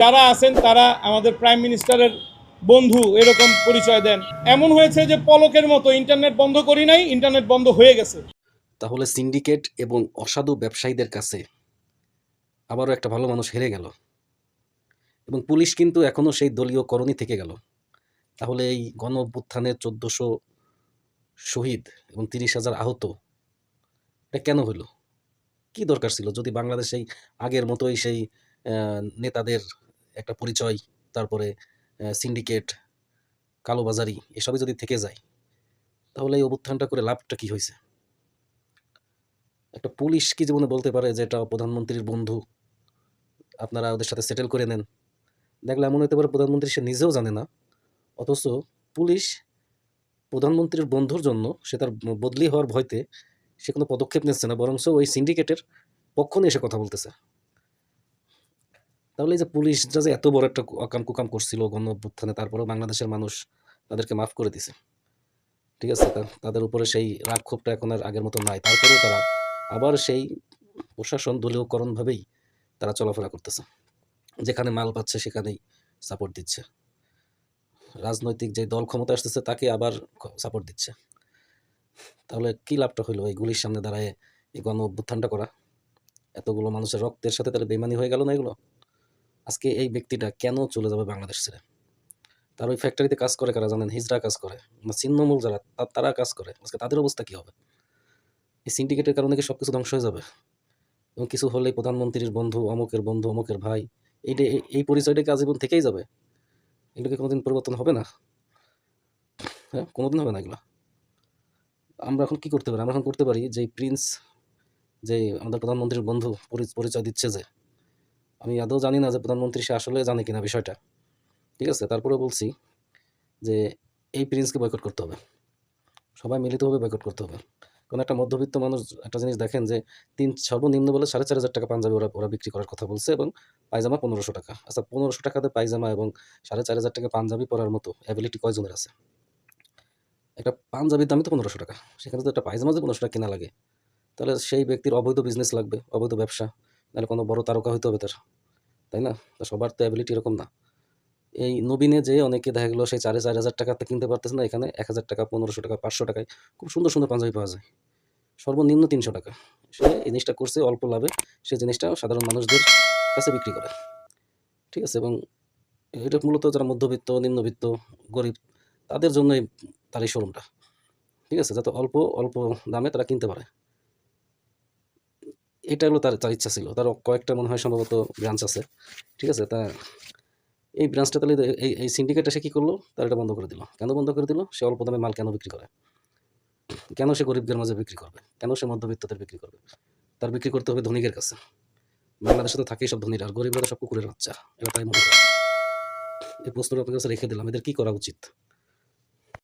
যারা আছেন তারা আমাদের প্রাইম মিনিস্টারের বন্ধু এরকম পরিচয় দেন। এমন হয়েছে যে পলকের মতো ইন্টারনেট বন্ধ করি নাই, ইন্টারনেট বন্ধ হয়ে গেছে। তাহলে সিন্ডিকেট এবং অসাধু ব্যবসায়ীদের কাছে আবারও একটা ভালো মানুষ হেরে গেল এবং পুলিশ কিন্তু এখনো সেই দলীয় করণই থেকে গেল। তাহলে এই গণ অভ্যুত্থানের ১৪০০ শহীদ এবং ৩০,০০০ আহত, এটা কেন হইল? কি দরকার ছিল? যদি বাংলাদেশ সেই আগের মতোই সেই নেতাদের একটা পরিচয়, তারপরে সিন্ডিকেট, কালোবাজারি এসবই যদি থেকে যায়, তাহলে এই অভ্যুত্থানটা করে লাভটা কি হইছে? একটা পুলিশ কি জীবনে বলতে পারে যে এটা প্রধানমন্ত্রীর বন্ধু, আপনারা ওদের সাথে সেটেল করে নেন? দেখলে এমন হইতে পারে প্রধানমন্ত্রী সে নিজেও জানে না। অথচ পুলিশ প্রধানমন্ত্রীর বন্ধুর জন্য সে তার বদলি হওয়ার ভয়তে সে কোনো পদক্ষেপ নিচ্ছে না, বরঞ্চ ওই সিন্ডিকেটের পক্ষ নিয়ে এসে কথা বলতেছে। তাহলে এই যে পুলিশরা যে এত বড় একটা অকাম-কুকাম করছিল গণ অভ্যুত্থানে, তারপরেও বাংলাদেশের মানুষ তাদেরকে মাফ করে দিছে। ঠিক আছে? তাদের উপরে সেই রাগ ক্ষোভটা এখন আর আগের মতো নাই। তারপরেও তারা আবার সেই প্রশাসন দলীয়করণভাবেই তারা চলাফেরা করতেছে। যেখানে মাল পাচ্ছে সেখানেই সাপোর্ট দিচ্ছে। রাজনৈতিক যে দল ক্ষমতায় আসতেছে তাকে আবার সাপোর্ট দিচ্ছে। তাহলে কি লাভটা হইল এই গুলির সামনে দাঁড়ায়ে এই গণ অভ্যুত্থানটা করা? এতগুলো মানুষের রক্তের সাথে তাহলে বেইমানি হয়ে গেল না এগুলো? আজকে এই ব্যক্তিটা কেন চলে যাবে বাংলাদেশ ছেড়ে? তার ওই ফ্যাক্টরিতে কাজ করে কারা জানেন? হিজড়া কাজ করে। ছিন্নমূল যারা তারা কাজ করে। আজকে তাদের অবস্থা কি হবে? এই সিন্ডিকেটের কারণে কি সবকিছু ধ্বংস হয়ে যাবে? এবং কিছু হলেই প্রধানমন্ত্রীর বন্ধু, অমুকের ভাই, এই পরিচয়টা কি আজীবন থেকেই যাবে? এগুলো কি কোনোদিন পরিবর্তন হবে না? হ্যাঁ? কোনোদিন হবে না এগুলা। আমরা এখন কি করতে পারি? আমরা এখন করতে পারি যে প্রিন্স, যে আমাদের প্রধানমন্ত্রীর বন্ধু পরিচয় দিচ্ছে যে, আমি আদৌ জানি না যে প্রধানমন্ত্রী সে আসলে জানে কিনা বিষয়টা। ঠিক আছে? তারপরেও বলছি যে এই প্রিন্সকে বয়কট করতে হবে। সবাই মিলিতভাবে বয়কট করতে হবে। কারণ একটা মধ্যবিত্ত মানুষ একটা জিনিস দেখেন যে সর্বনিম্ন বলে ৳৪,৫০০ পাঞ্জাবি ওরা ওরা বিক্রি করার কথা বলছে এবং পায়জামা ৳১৫০০। আচ্ছা, ৳১৫০০ দিয়ে পায়জামা এবং ৳৪,৫০০ পাঞ্জাবি পরার মতো এবিলিটি কয়জনের আছে? একটা পাঞ্জাবির দামই তো ৳১৫০০। সেখানে তো একটা পায়জামা যদি ৳১৫০ কেনা লাগে, তাহলে সেই ব্যক্তির অবৈধ বিজনেস লাগবে, অবৈধ ব্যবসা। নাহলে কোনো বড় তারকা হইতে হবে তার। তাই না? তো সবার তো এবিলিটি এরকম না। এই নবীনে যেয়ে অনেকে দেখা গেল সেই ৳৪,৫০০ তে কিনতে পারতেছে না, এখানে ৳১,০০০, ৳১৫০০, ৳৫০০ খুব সুন্দর, সুন্দর পাঞ্জাবি পাওয়া যায়। সর্বনিম্ন ৳৩০০। সে এই জিনিসটা করছে অল্প লাভে, সে জিনিসটা সাধারণ মানুষদের কাছে বিক্রি করে। ঠিক আছে? এবং এটা মূলত যারা মধ্যবিত্ত, নিম্নবিত্ত, গরিব তাদের জন্যই তার এই শোরুমটা। ঠিক আছে? যাতে অল্প দামে তারা কিনতে পারে। এটা হলো তার তার ইচ্ছা ছিল। তার কয়েকটা মনে হয় সম্ভবত ব্রাঞ্চ আছে। ঠিক আছে? এই ব্রাঞ্চটা তাহলে এই সিন্ডিকেটটা সে কি করলো? তার এটা বন্ধ করে দিল। কেন বন্ধ করে দিল? সে অল্প দামে মাল কেন বিক্রি করে? কেন সে গরিবদের মাঝে বিক্রি করবে? কেন সে মধ্যবিত্তদের বিক্রি করবে? তার বিক্রি করতে হবে ধনীদের কাছে। বাংলাদেশে তো থাকেই সব ধনীরা, আর গরিবরা তো সব কুকুরের বাচ্চা। এটা তাই মনে করে। এই প্রশ্নটা আপনার কাছে রেখে দিলাম। এদের কি করা উচিত?